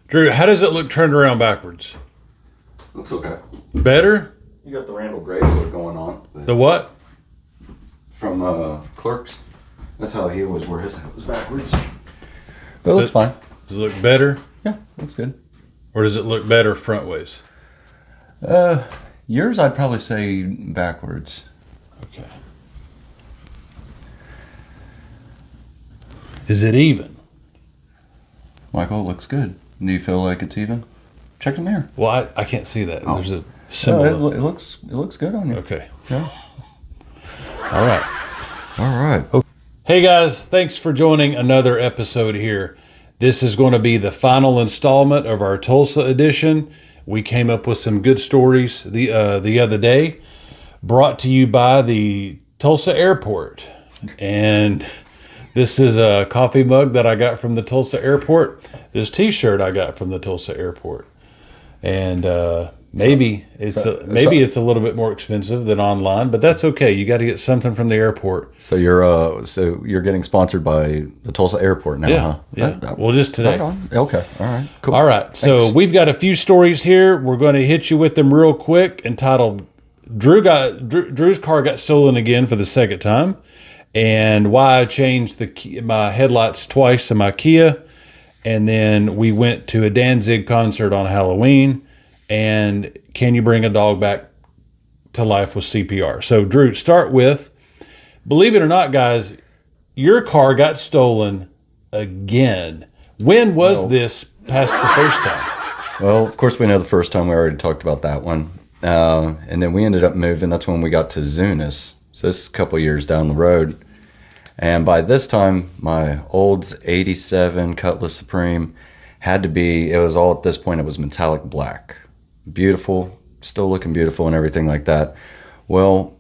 Drew, how does it look turned around backwards? Looks okay. Better? You got the Randall Graves look going on. The what? From Clerks. That's how he was, where his head was backwards. But it looks fine. Does it look better? Yeah, looks good. Or does it look better front ways? Yours I'd probably say backwards. Okay. Is it even? Michael, it looks good. Do you feel like it's even? Check the mirror. Well, I can't see that. Oh. There's a symbol. It looks good on you. Okay. Yeah. All right. All right. Hey guys, thanks for joining another episode here. This is going to be the final installment of our Tulsa edition. We came up with some good stories the other day, brought to you by the Tulsa airport. And this is a coffee mug that I got from the Tulsa airport. This t-shirt I got from the Tulsa airport. And maybe it's a little bit more expensive than online, but that's okay. You got to get something from the airport. So you're getting sponsored by the Tulsa airport now, huh? Yeah. Well, just today. Right on. Okay. All right. Cool. All right. So we've got a few stories here. We're going to hit you with them real quick. Entitled Drew's car got stolen again for the second time, and why I changed my headlights twice in my Kia. And then we went to a Danzig concert on Halloween. And can you bring a dog back to life with CPR? So, Drew, start with, believe it or not, guys, your car got stolen again. When was this past the first time? Well, of course, we know the first time. We already talked about that one. And then we ended up moving. That's when we got to Zunis. So this is a couple years down the road. And by this time, my Olds 87 Cutlass Supreme had to be, it was all at this point, it was metallic black. Beautiful, still looking beautiful and everything like that. Well,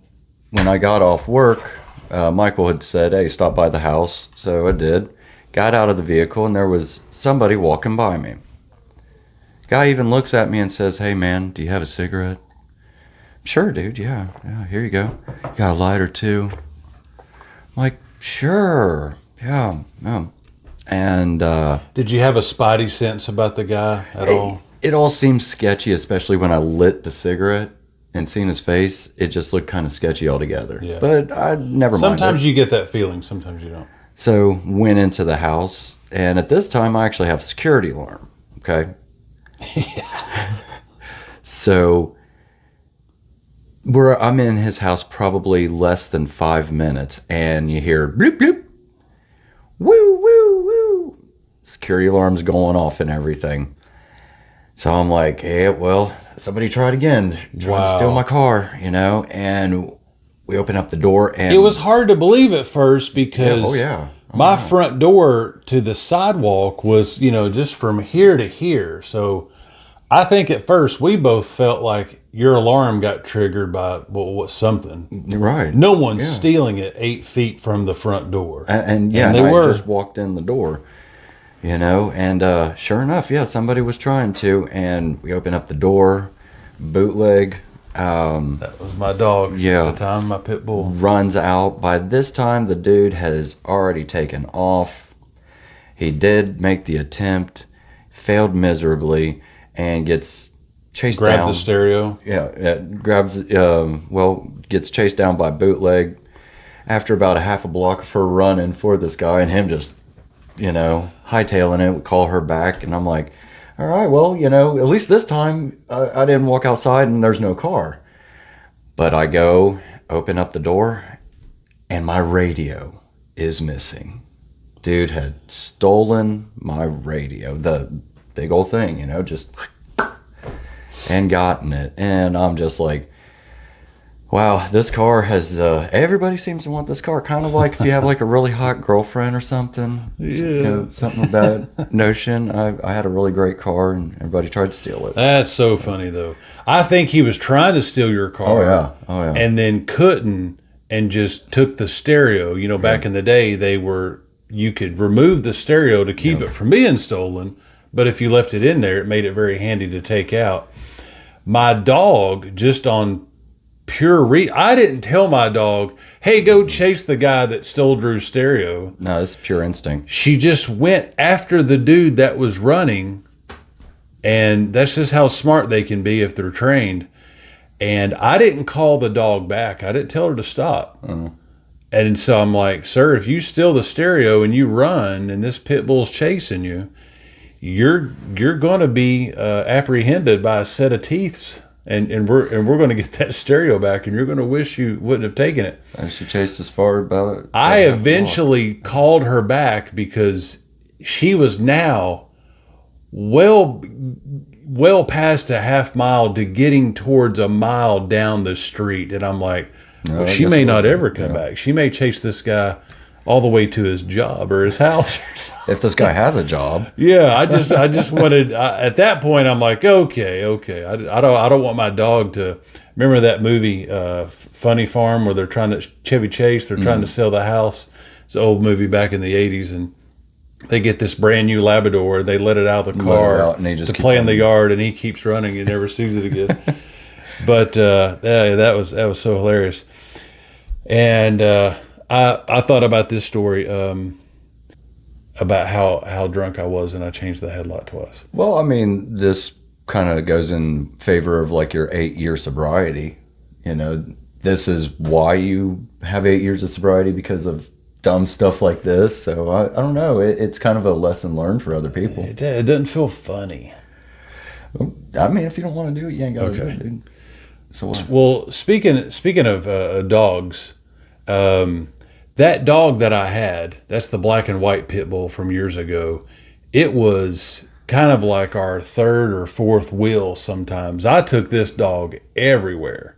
when I got off work, Michael had said, hey, stop by the house. So I did. Got out of the vehicle and there was somebody walking by me. Guy even looks at me and says, hey man, do you have a cigarette? Sure, dude, yeah, here you go. You got a lighter too? I'm like, sure, yeah. And did you have a spidey sense about the guy at all? It all seemed sketchy, especially when I lit the cigarette and seen his face. It just looked kind of sketchy altogether. Yeah. But I never minded. Sometimes you get that feeling, sometimes you don't. So went into the house, and at this time I actually have a security alarm. Okay. So I'm in his house probably less than 5 minutes, and you hear bloop bloop, woo woo woo. Security alarm's going off and everything. So I'm like, hey, well, somebody tried again, trying to steal my car, and we open up the door, and it was hard to believe at first because my front door to the sidewalk was, just from here to here. So I think at first we both felt like your alarm got triggered by something. Right. No one's stealing it 8 feet from the front door. And I just walked in the door. And sure enough, somebody was trying to, and we open up the door, bootleg. That was my dog at the time, my pit bull. Runs out. By this time, the dude has already taken off. He did make the attempt, failed miserably, and gets chased down. Grabbed the stereo. Gets chased down by bootleg. After about a half a block of her running for this guy, and him just hightailing it, we call her back, and I'm like, all right, well, at least this time I didn't walk outside and there's no car. But I go, open up the door, and my radio is missing. Dude had stolen my radio, the big old thing, and gotten it. And I'm just like, wow, this car has, everybody seems to want this car. Kind of like if you have like a really hot girlfriend or something. Yeah. Something of that notion. I had a really great car and everybody tried to steal it. That's so funny though. I think he was trying to steal your car. Oh yeah. And then couldn't and just took the stereo. Back in the day, you could remove the stereo to keep it from being stolen. But if you left it in there, it made it very handy to take out. My dog, just on I didn't tell my dog, hey, go chase the guy that stole Drew's stereo. No, this is pure instinct. She just went after the dude that was running And that's just how smart they can be if they're trained. And I didn't call the dog back. I didn't tell her to stop. And so I'm like, sir, if you steal the stereo and you run and this pit bull's chasing you, you're going to be apprehended by a set of teeth. And we're going to get that stereo back, and you're going to wish you wouldn't have taken it. And she chased us far about it. I eventually called her back because she was now well past a half mile to getting towards a mile down the street. And I'm like, well, she may not ever come back. She may chase this guy all the way to his job or his house or something. If this guy has a job. Yeah, I just wanted. At that point, I'm like, okay. I don't want my dog to. Remember that movie, Funny Farm, where they're trying to Chevy Chase. They're trying to sell the house. It's an old movie back in the '80s, and they get this brand new Labrador. They let it out of the car to play in the yard, and he keeps running. He never sees it again. But that was so hilarious. And I thought about this story. About how drunk I was, and I changed the headlight twice. Well, I mean, this kind of goes in favor of like your 8-year sobriety. You know, this is why you have 8 years of sobriety, because of dumb stuff like this. So I don't know. It's kind of a lesson learned for other people. It doesn't feel funny. I mean, if you don't want to do it, you ain't got to do it, dude. So well, speaking of dogs. That dog that I had, that's the black and white pit bull from years ago. It was kind of like our third or fourth wheel sometimes. I took this dog everywhere.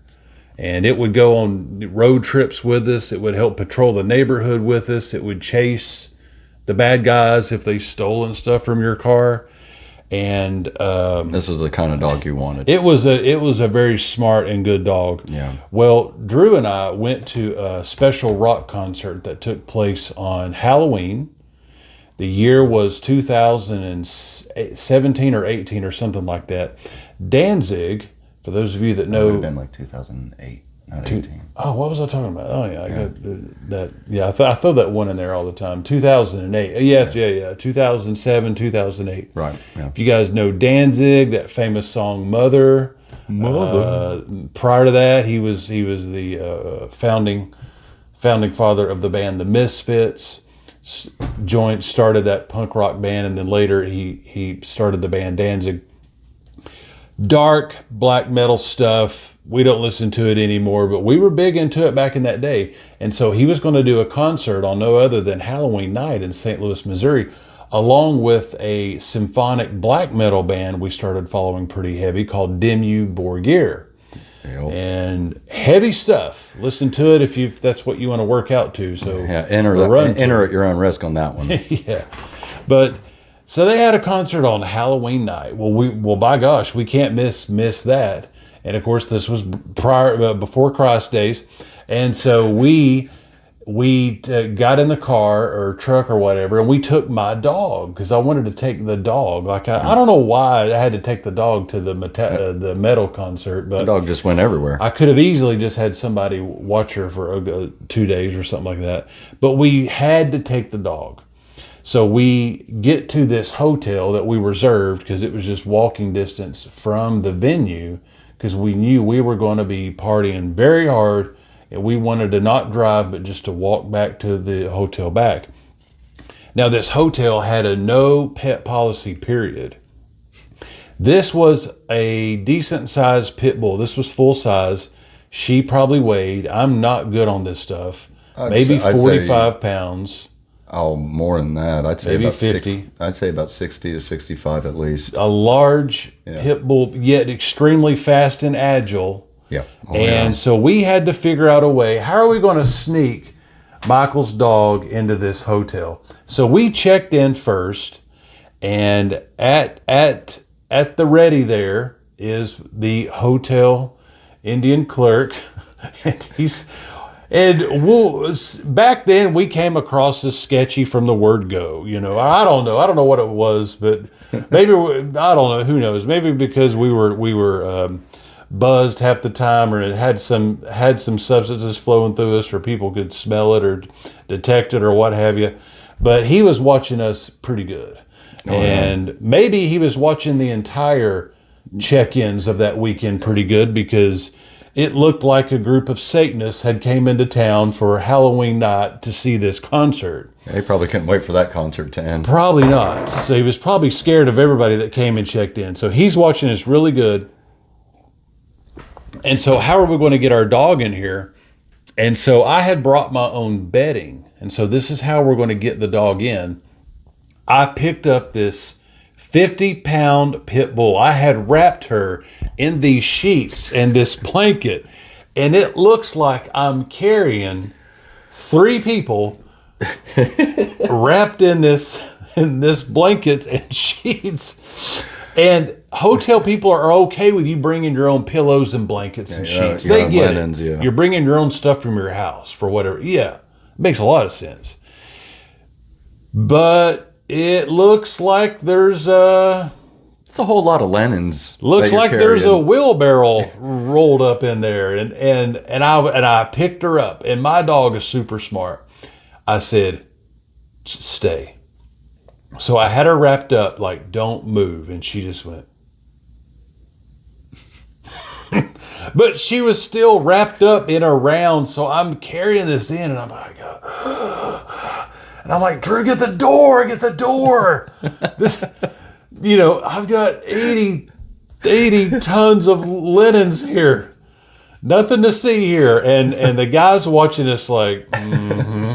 And it would go on road trips with us. It would help patrol the neighborhood with us. It would chase the bad guys if they stolen stuff from your car. And this was the kind of dog you wanted. It was a very smart and good dog. Yeah. Well, Drew and I went to a special rock concert that took place on Halloween. The year was 2017 or 18 or something like that. Danzig, for those of you that know, it would have been like 2008. Not 18. Oh, what was I talking about? Oh, yeah, I got that. Yeah, I throw that one in there all the time. 2008. Yeah. 2007, 2008. Right. Yeah. If you guys know Danzig, that famous song "Mother." Prior to that, he was the founding father of the band The Misfits. Started that punk rock band, and then later he started the band Danzig. Dark black metal stuff. We don't listen to it anymore, but we were big into it back in that day. And so he was going to do a concert on no other than Halloween night in St. Louis, Missouri, along with a symphonic black metal band we started following pretty heavy called Dimmu Borgir. Yep. And heavy stuff. Listen to it if that's what you want to work out to. So enter at your own risk on that one. Yeah. But so they had a concert on Halloween night. Well, by gosh, we can't miss that. And of course, this was before Christ days, and so we got in the car or truck or whatever, and we took my dog because I wanted to take the dog. Like I don't know why I had to take the dog to the metal concert, but the dog just went everywhere. I could have easily just had somebody watch her for 2 days or something like that, but we had to take the dog. So we get to this hotel that we reserved because it was just walking distance from the venue, because we knew we were going to be partying very hard, and we wanted to not drive, but just to walk back to the hotel back. Now, this hotel had a no pet policy, period. This was a decent-sized pit bull. This was full size. She probably weighed, I'm not good on this stuff, maybe 45 pounds. Oh, more than that. I'd say maybe about 50. I'd say about 60 to 65 at least. A large pit bull, yet extremely fast and agile. Yeah. So we had to figure out a way. How are we going to sneak Michael's dog into this hotel? So we checked in first, and at the ready there is the hotel Indian clerk, and back then we came across as sketchy from the word go. You know, I don't know what it was, but maybe I don't know. Who knows? Maybe because we were buzzed half the time, or it had some substances flowing through us, or people could smell it or detect it or what have you. But he was watching us pretty good. And maybe he was watching the entire check-ins of that weekend pretty good, because it looked like a group of Satanists had came into town for Halloween night to see this concert. He probably couldn't wait for that concert to end. Probably not. So he was probably scared of everybody that came and checked in. So he's watching this really good. And so how are we going to get our dog in here? And so I had brought my own bedding. And so this is how we're going to get the dog in. I picked up this 50-pound pit bull. I had wrapped her in these sheets and this blanket. And it looks like I'm carrying 3 people wrapped in this blankets and sheets. And hotel people are okay with you bringing your own pillows and blankets and sheets. They get linens, it. Yeah. You're bringing your own stuff from your house for whatever. Yeah, it makes a lot of sense. But it looks like there's it's a whole lot of linens. Looks like there's a wheelbarrow rolled up in there, and I picked her up, and my dog is super smart. I said, stay. So I had her wrapped up, like, don't move. And she just went. But she was still wrapped up in a round. So I'm carrying this in, and I'm like, and I'm like, Drew, get the door. This, I've got 80 tons of linens here. Nothing to see here. And the guy's watching us like, mm-hmm.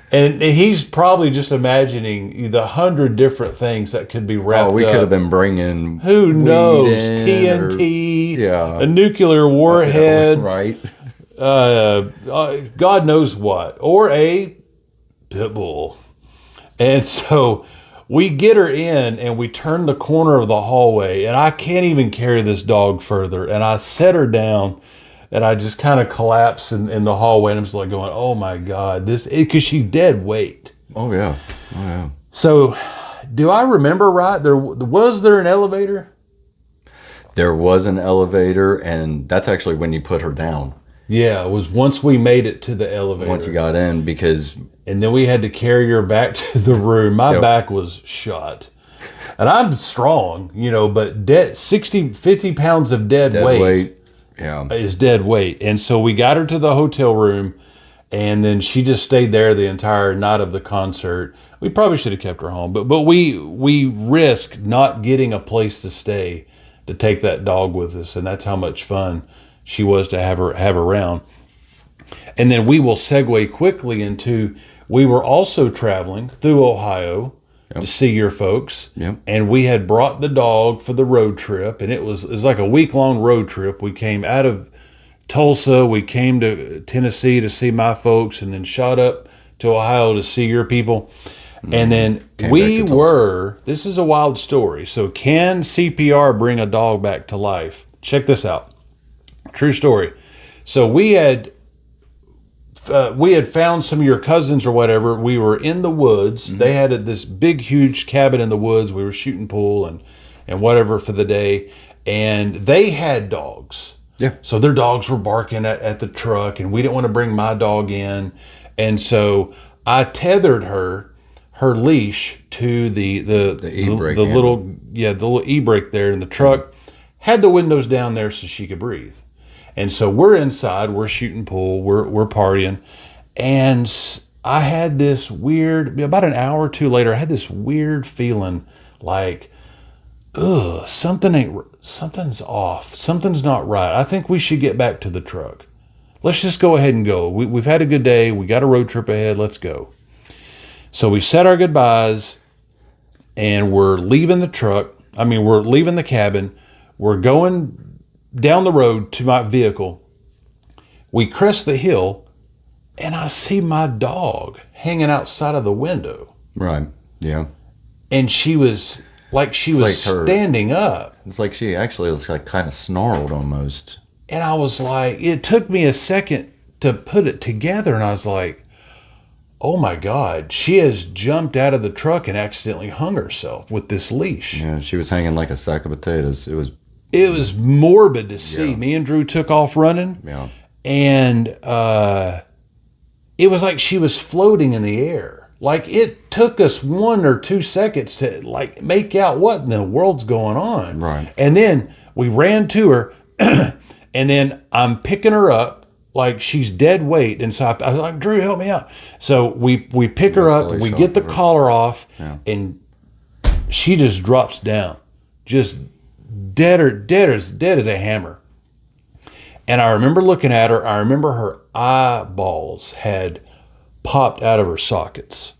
And he's probably just imagining the 100 different things that could be wrapped up. We could have been bringing... Who knows? TNT, a nuclear warhead. Right. God knows what. Or a pit bull. And so we get her in, and we turn the corner of the hallway, and I can't even carry this dog further. And I set her down, and I just kind of collapse in the hallway, and I'm just like going, oh my God, because she's dead weight. Oh yeah. So, do I remember right? Was there an elevator? There was an elevator, and that's actually when you put her down. Yeah, it was once we made it to the elevator. Once you got in, because... And then we had to carry her back to the room. My back was shot. And I'm strong, but 50 pounds of dead weight. Yeah, is dead weight. And so we got her to the hotel room, and then she just stayed there the entire night of the concert. We probably should have kept her home, but we risked not getting a place to stay to take that dog with us, and that's how much fun she was to have around. And then we will segue quickly into, we were also traveling through Ohio to see your folks. Yep. And we had brought the dog for the road trip, and it was like a week-long road trip. We came out of Tulsa, we came to Tennessee to see my folks, and then shot up to Ohio to see your people. And then this is a wild story. So can CPR bring a dog back to life? Check this out. True story. So we had found some of your cousins or whatever. We were in the woods. Mm-hmm. They had this big, huge cabin in the woods. We were shooting pool and whatever for the day. And they had dogs. Yeah. So their dogs were barking at the truck, and we didn't want to bring my dog in. And so I tethered her leash to the little e-brake there in the truck. Had the windows down there so she could breathe. And so we're inside, we're shooting pool, we're partying, and I had this weird, about an hour or two later, I had this weird feeling like, something's off, something's not right. I think we should get back to the truck. Let's just go ahead and go. We've had a good day, we got a road trip ahead, let's go. So we said our goodbyes, and we're leaving the truck. We're leaving the cabin. We're going down the road to my vehicle. We crest the hill, and I see my dog hanging outside of the window. Right. Yeah. And she was standing up. It's like she actually was like kind of snarled almost. And I was like, it took me a second to put it together, and I was like, oh my God, she has jumped out of the truck and accidentally hung herself with this leash. Yeah, she was hanging like a sack of potatoes. It was morbid to see. Me and Drew took off running. Yeah. And it was like she was floating in the air. Like, it took us 1 or 2 seconds to like make out what in the world's going on. Right. And then we ran to her, and then I'm picking her up like she's dead weight. And so I was like, Drew, help me out. So we pick her up, we get the collar off, and she just drops down, just dead as a hammer. And I remember looking at her. I remember her eyeballs had popped out of her sockets,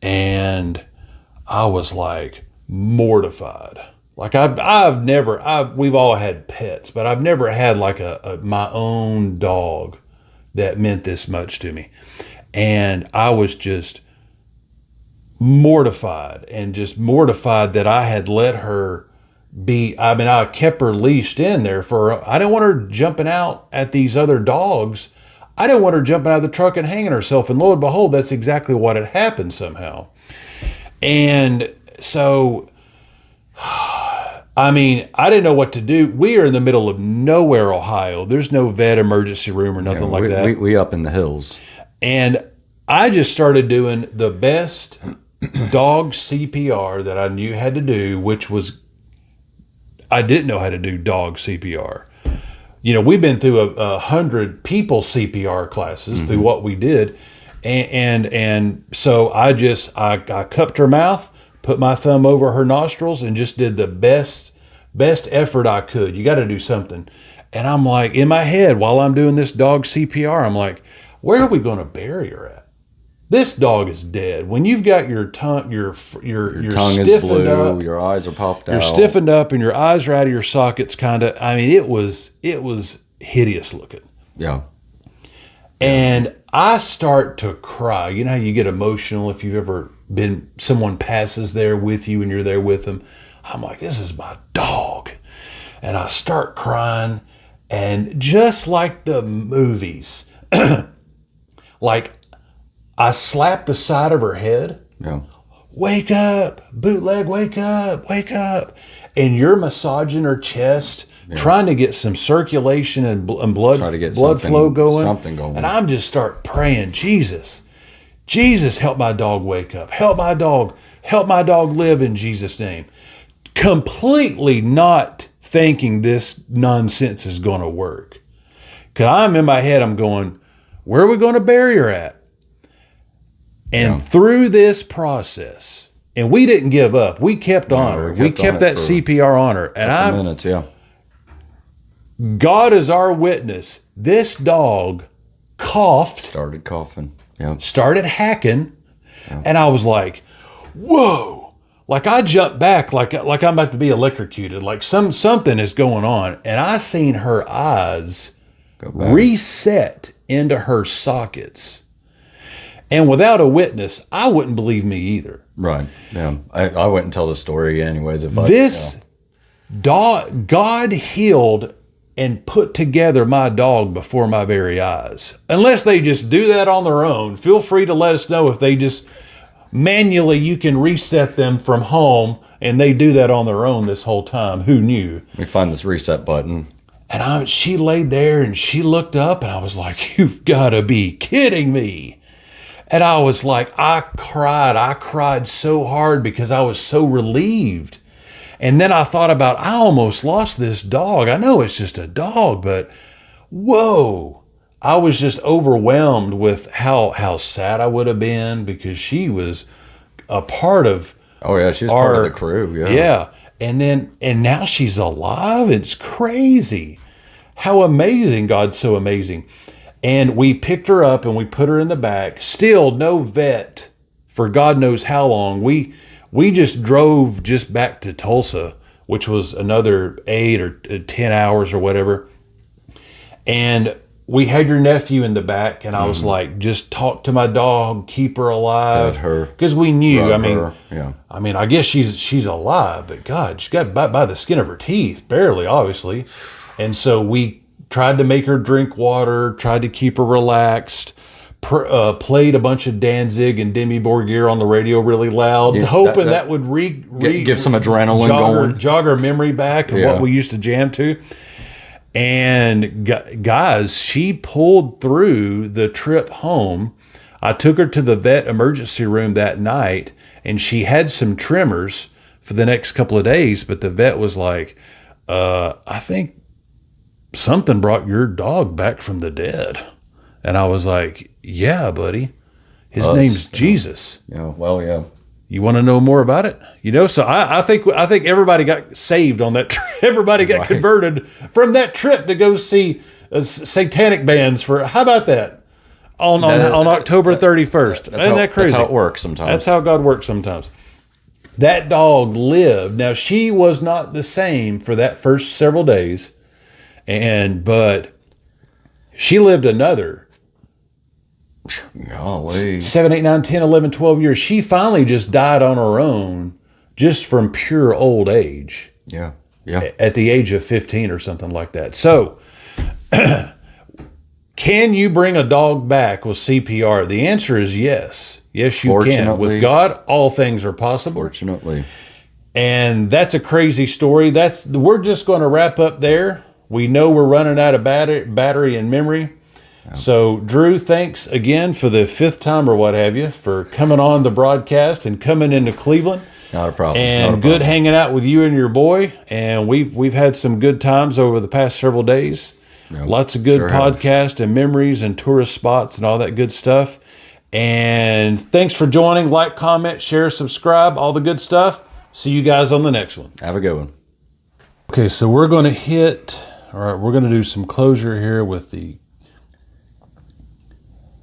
and I was like mortified. Like we've all had pets, but I've never had like my own dog that meant this much to me. And I was just mortified that I had let her be. I mean, I kept her leashed in there I didn't want her jumping out at these other dogs. I didn't want her jumping out of the truck and hanging herself. And lo and behold, that's exactly what had happened somehow. And so, I mean, I didn't know what to do. We are in the middle of nowhere, Ohio. There's no vet emergency room or nothing like that. We up in the hills. And I just started doing the best dog CPR that I knew how to do, which was, I didn't know how to do dog CPR. You know, we've been through 100 people CPR classes through what we did. And so I cupped her mouth, put my thumb over her nostrils, and just did the best effort I could. You got to do something. And I'm like, in my head, while I'm doing this dog CPR, I'm like, where are we going to bury her at? This dog is dead. When you've got your tongue, your tongue stiffened is blue, up, your eyes are popped out. you're stiffened up, and your eyes are out of your sockets, kind of. I mean, it was hideous looking. Yeah. And I start to cry. You know how you get emotional if you've ever been, someone passes there with you and you're there with them. I'm like, this is my dog. And I start crying, and just like the movies, like, I slapped the side of her head. Yeah. Wake up, bootleg, wake up, wake up. And you're massaging her chest, trying to get some circulation and blood flow going. Something going. And I'm just start praying, Jesus, help my dog wake up. Help my dog live in Jesus' name. Completely not thinking this nonsense is going to work. Because I'm in my head, I'm going, where are we going to bury her at? And through this process, and we didn't give up. We kept on her. We kept that CPR on her. And minutes, yeah. God is our witness. This dog coughed. Started coughing. Yeah. Started hacking. Yeah. And I was like, whoa. Like I jumped back like I'm about to be electrocuted. Like something is going on. And I seen her eyes reset into her sockets. And without a witness, I wouldn't believe me either. Right. Yeah. I wouldn't tell the story anyways. Dog, God healed and put together my dog before my very eyes. Unless they just do that on their own. Feel free to let us know if they just manually, you can reset them from home and they do that on their own this whole time. Who knew? We find this reset button. And she laid there and she looked up and I was like, you've got to be kidding me. And I was like, I cried so hard because I was so relieved. And then I thought about, I almost lost this dog. I know it's just a dog, but whoa. I was just overwhelmed with how sad I would have been because she was a part of. Oh yeah, she was part of the crew. Yeah. Yeah. And now she's alive. It's crazy. How amazing. God's so amazing. And we picked her up and we put her in the back. Still no vet for God knows how long. We just drove just back to Tulsa, which was another 8 or 10 hours or whatever. And we had your nephew in the back, and I was like, just talk to my dog, keep her alive. Because we knew, I mean, I guess she's alive, but God, she got by the skin of her teeth, barely, obviously. And so we tried to make her drink water, tried to keep her relaxed, played a bunch of Danzig and Demi Borgir on the radio really loud, hoping that would give some adrenaline jog her memory back of what we used to jam to. And guys, she pulled through the trip home. I took her to the vet emergency room that night, and she had some tremors for the next couple of days, but the vet was like, I think something brought your dog back from the dead. And I was like, yeah, buddy. His name's Jesus. Yeah, well, yeah. You want to know more about it? So I think everybody got saved on that trip. Everybody got converted from that trip to go see satanic bands for, how about that? On October 31st. Isn't that crazy? That's how it works sometimes. That's how God works sometimes. That dog lived. Now, she was not the same for that first several days, but she lived another Golly. 7, 8, 9, 10, 11, 12 years. She finally just died on her own just from pure old age. Yeah. At the age of 15 or something like that. So, can you bring a dog back with CPR? The answer is yes. Yes, you can. With God, all things are possible. Fortunately. And that's a crazy story. We're just going to wrap up there. We know we're running out of battery and memory. So, Drew, thanks again for the 5th time or what have you for coming on the broadcast and coming into Cleveland. Not a problem. And good hanging out with you and your boy. And we've had some good times over the past several days. Yep, lots of good podcasts and memories and tourist spots and all that good stuff. And thanks for joining. Like, comment, share, subscribe, all the good stuff. See you guys on the next one. Have a good one. Okay, so we're going to do some closure here with the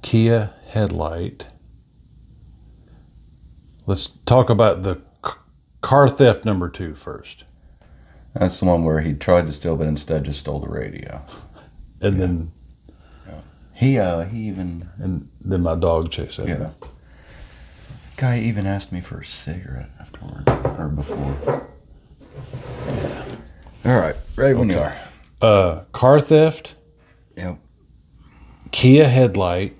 Kia headlight. Let's talk about the car theft number 2 first. That's the one where he tried to steal, but instead just stole the radio. And then he even, and then my dog chased after him. Guy even asked me for a cigarette afterward or before. Yeah. All right, ready when you are. Car theft. Yep. Kia headlight.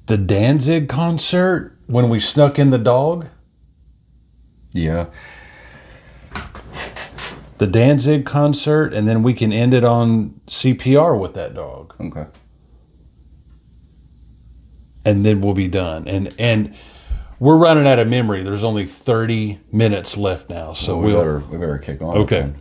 The Danzig concert when we snuck in the dog. Yeah. The Danzig concert, and then we can end it on CPR with that dog. Okay. And then we'll be done. And we're running out of memory. There's only 30 minutes left now, so we better kick on. Okay. Then.